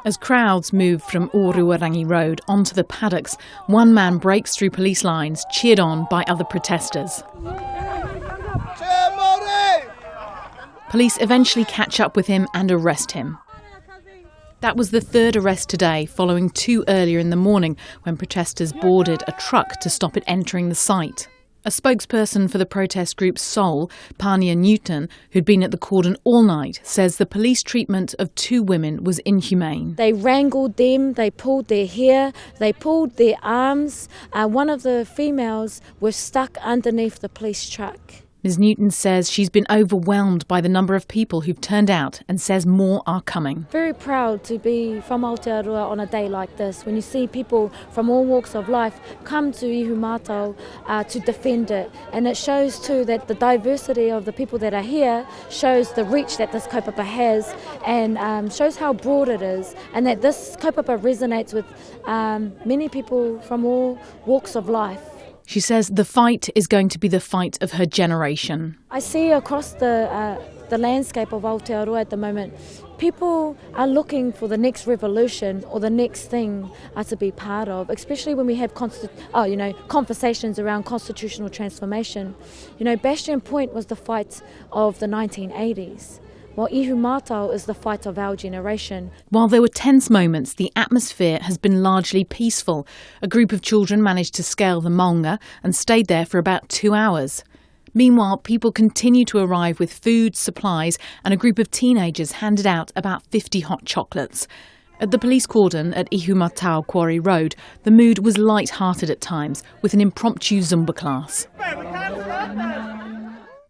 As crowds move from Ruarangi Road onto the paddocks, one man breaks through police lines, cheered on by other protesters. Police eventually catch up with him and arrest him. That was the third arrest today, following two earlier in the morning when protesters boarded a truck to stop it entering the site. A spokesperson for the protest group Soul, Pania Newton, who'd been at the cordon all night, says the police treatment of two women was inhumane. They wrangled them, they pulled their hair, they pulled their arms. One of the females was stuck underneath the police truck. Ms Newton says she's been overwhelmed by the number of people who've turned out and says more are coming. Very proud to be from Aotearoa on a day like this, when you see people from all walks of life come to Ihumātao to defend it. And it shows too that the diversity of the people that are here shows the reach that this kaupapa has, and shows how broad it is, and that this kaupapa resonates with many people from all walks of life. She says the fight is going to be the fight of her generation. I see across the landscape of Aotearoa at the moment, people are looking for the next revolution or the next thing to be part of, especially when we have conversations around constitutional transformation. Bastion Point was the fight of the 1980s. While Ihumātao is the fight of our generation. While there were tense moments, the atmosphere has been largely peaceful. A group of children managed to scale the maunga and stayed there for about 2 hours. Meanwhile, people continue to arrive with food, supplies, and a group of teenagers handed out about 50 hot chocolates. At the police cordon at Ihumātao Quarry Road, the mood was light-hearted at times, with an impromptu Zumba class.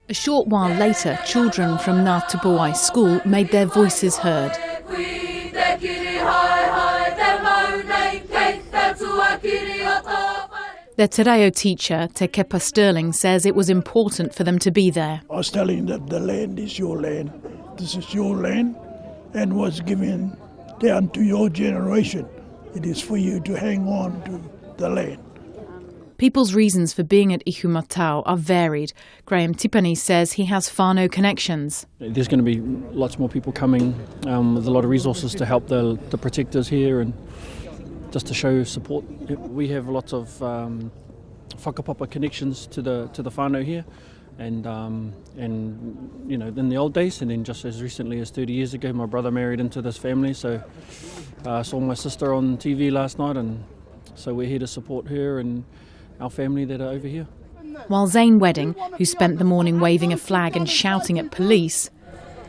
A short while later, children from Ngā Tupawai school made their voices heard. Their te reo teacher, Te Kepa Sterling, says it was important for them to be there. I was telling them the land is your land. This is your land and was given down to your generation. It is for you to hang on to the land. People's reasons for being at Ihumātao are varied. Graham Tipani says he has whānau connections. There's going to be lots more people coming with a lot of resources to help the protectors here and just to show support. We have lots of whakapapa connections to the whānau here, and in the old days, and then just as recently as 30 years ago, my brother married into this family, so I saw my sister on TV last night, and so we're here to support her and our family that are over here. While Zane Wedding, who spent the morning waving a flag and shouting at police,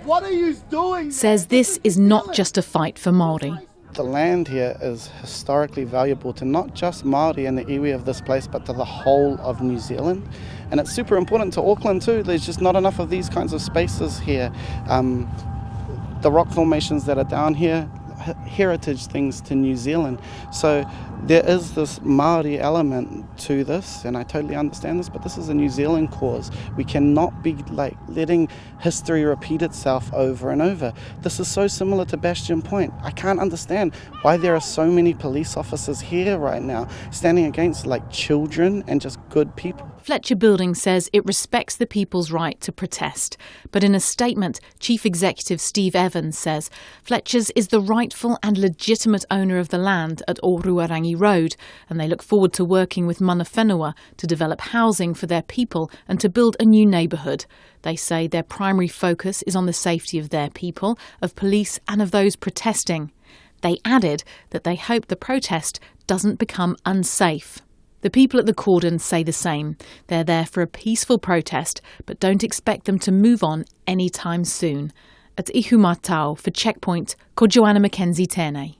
"What are you doing?" says this is not just a fight for Maori. The land here is historically valuable to not just Maori and the iwi of this place, but to the whole of New Zealand. And it's super important to Auckland too. There's just not enough of these kinds of spaces here. The rock formations that are down here, heritage things to New Zealand. So there is this Maori element to this, and I totally understand this, but this is a New Zealand cause. We cannot be letting history repeat itself over and over. This is so similar to Bastion Point. I can't understand why there are so many police officers here right now standing against children and just good people. Fletcher Building says it respects the people's right to protest. But in a statement, Chief Executive Steve Evans says Fletcher's is the rightful and legitimate owner of the land at Ruarangi Road, and they look forward to working with mana whenua to develop housing for their people and to build a new neighbourhood. They say their primary focus is on the safety of their people, of police and of those protesting. They added that they hope the protest doesn't become unsafe. The people at the cordon say the same. They're there for a peaceful protest, but don't expect them to move on anytime soon. At Ihumātao for Checkpoint, ko Joanna Mackenzie tēnei.